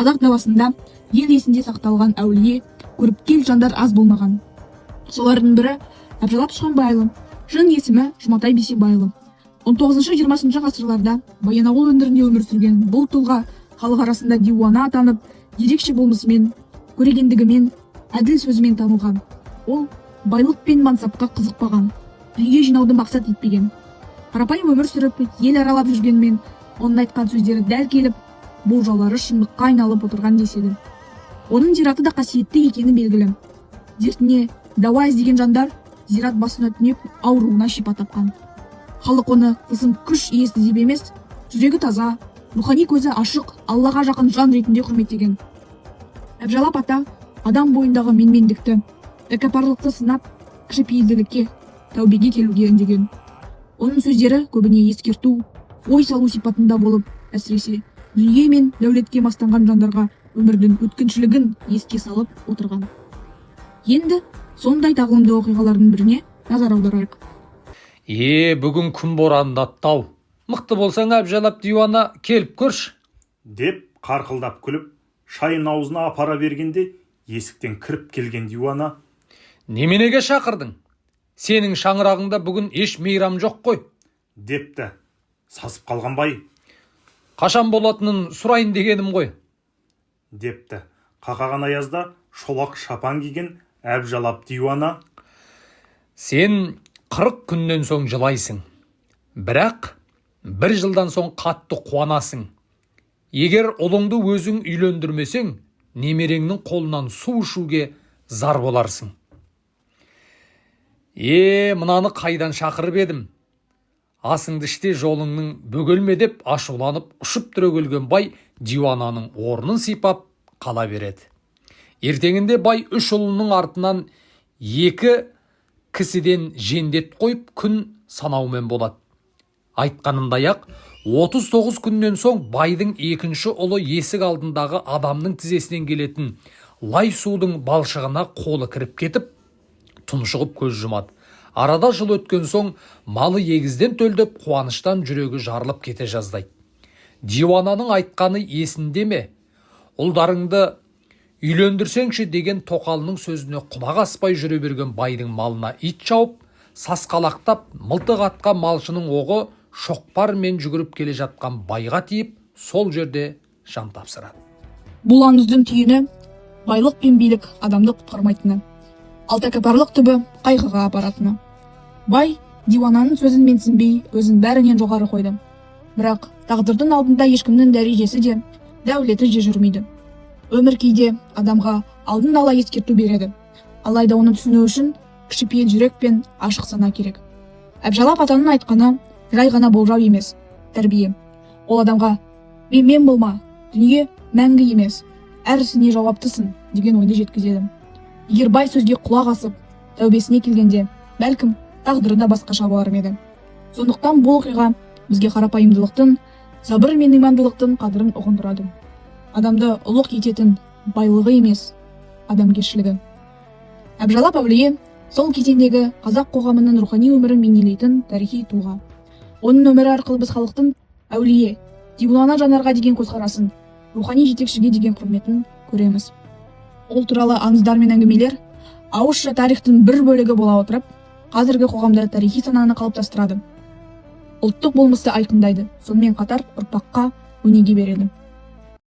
қазақ даласында ел есінде сақталған әулие, көріпкел жандар аз болмаған. Солардың бірі Әбжалап Тұшқанбайұлы, шын есімі Жұматай Бейсенбайұлы. 19-20 ғасырларда Баянауыл өңірінде өмір сүрген бұл тұлға халық арасында диуана атанып, ерекше болмысымен, көрегендігімен, әділ сөзімен танылған. Ол байлық пен мансапқа қызықпаған, үйге жинауды мақсат етпеген. Қарапайым өмір сүріп, ел аралап жүргенмен, оның айтқан сөздері дәл келіп, болжаулары шындыққа айналып отырған деседі. Оның зираты да қасиетті екені белгілі. Дертіне дауа іздеген жандар зират басына түнеп, ауруына шипа тапқан. Халық оны тылсым күш иесі деп емес, жүрегі таза, рухани көзі ашық, Аллаға жақын жан ретінде құрметтеген. Әбжалап ата адам бойындағы менмендікті, тәкаппарлықты сынап, кішіпейілділікке, тәубеге келуге үндеген. Оның сөздері көбіне ескерту, ой салу сипатында болып, әсіресе дүние мен дәулетке мастанған жандарға өмірдің өткіншілігін еске салып отырған. Енді сондай тағылымды оқиғалардың біріне назар аударайық. Бүгін күн борандатты-ау. Мықты болсаң Әбжалап диуана келіп көрш. Деп қарқылдап күліп, шайын аузына апара бергенде есіктен кіріп келген диуана: Неменеге шақырдың? Сенің шаңырағыңда бүгін еш мейрам жоқ қой. Депті. Сасып қалған бай: Қашан болатынын сұрайын дегенім ғой. Депті. Қақаған аязда шолақ шапан киген Әбжалап диуана: Сен 40 күннен соң жылайсың. Бірақ 1 жылдан соң қатты қуанасың. Егер ұлыңды өзің үйлендірмесең, немереңнің қолынан су ішуге зар боларсың. Мынаны қайдан шақырып едім? Асыңды іште, жолыңның бөгелме деп ашуланып ұшып түрегелген бай диуананың орнын сипап қала береді. Ертеңінде бай 3 ұлының артынан 2 кісіден жендет қойып күн санаумен болады. Айтқанындай-ақ 39 күннен соң байдың 2-ші ұлы есік алдындағы адамның тізесінен келетін лай судың балшығына қолы кіріп кетіп, тұншығып көз жұмады. Арада жыл өткен соң малы егізден төлдеп, қуаныштан жүрегі жарылып кете жаздайды. Диуананың айтқаны есінде ме? Ұлдарыңды үйлендірсеңші деген тоқалының сөзіне құлақ аспай жүре берген байдың малына ит шауып, сасқалақтап, мылтық атқан малшының оғы шоқпармен жүгіріп келе жатқан байға тиіп, сол жерде жан тапсырады. Бұл аңыздың түйіні байлық пен билік адамды құтқармайтыны, ал тәкаппарлық түбі қайғыға апаратыны. Бай диуананың сөзін менсінбей, өзін бәрінен жоғары қойды. Бірақ тағдырдың алдында ешкімнің дәрежесі де, дәулеті де жүрмейді. Өмір кейде адамға алдын ала ескерту береді. Алайда оны түсіну үшін кішіпейіл жүрек пен ашық сана керек. Әбжалап атаның айтқаны жай ғана болжау емес, тәрбие. Ол адамға мен болма, дүние мәңгі емес, әр ісіне жауаптысың деген ойды жеткізеді. Егер бай сөзге құлақ асып, тәубесіне келгенде, бәлкім тағдыры да басқаша болар еді. Сондықтан бұл оқиға бізге қарапайымдылықтың, сабыр мен имандылықтың қадірін ұғындырады. Адамды ұлық ететін байлығы емес, адамгершілігі. Әбжалап әулие сол кезеңдегі қазақ қоғамының рухани өмірін бейнелейтін тарихи тұлға. Оның өмірі арқылы біз халықтың әулие, диуана жанарға деген көзқарасын, рухани жетекшіге деген құрметін көреміз. Ол туралы аңыздар мен әңгімелер ауызша тарихтың бір бөлігі бола отырып, қазіргі қоғамда тарихи сананы қалыптастырады. Ұлттық болмысты айқындайды, сонымен қатар ұрпаққа өнеге береді.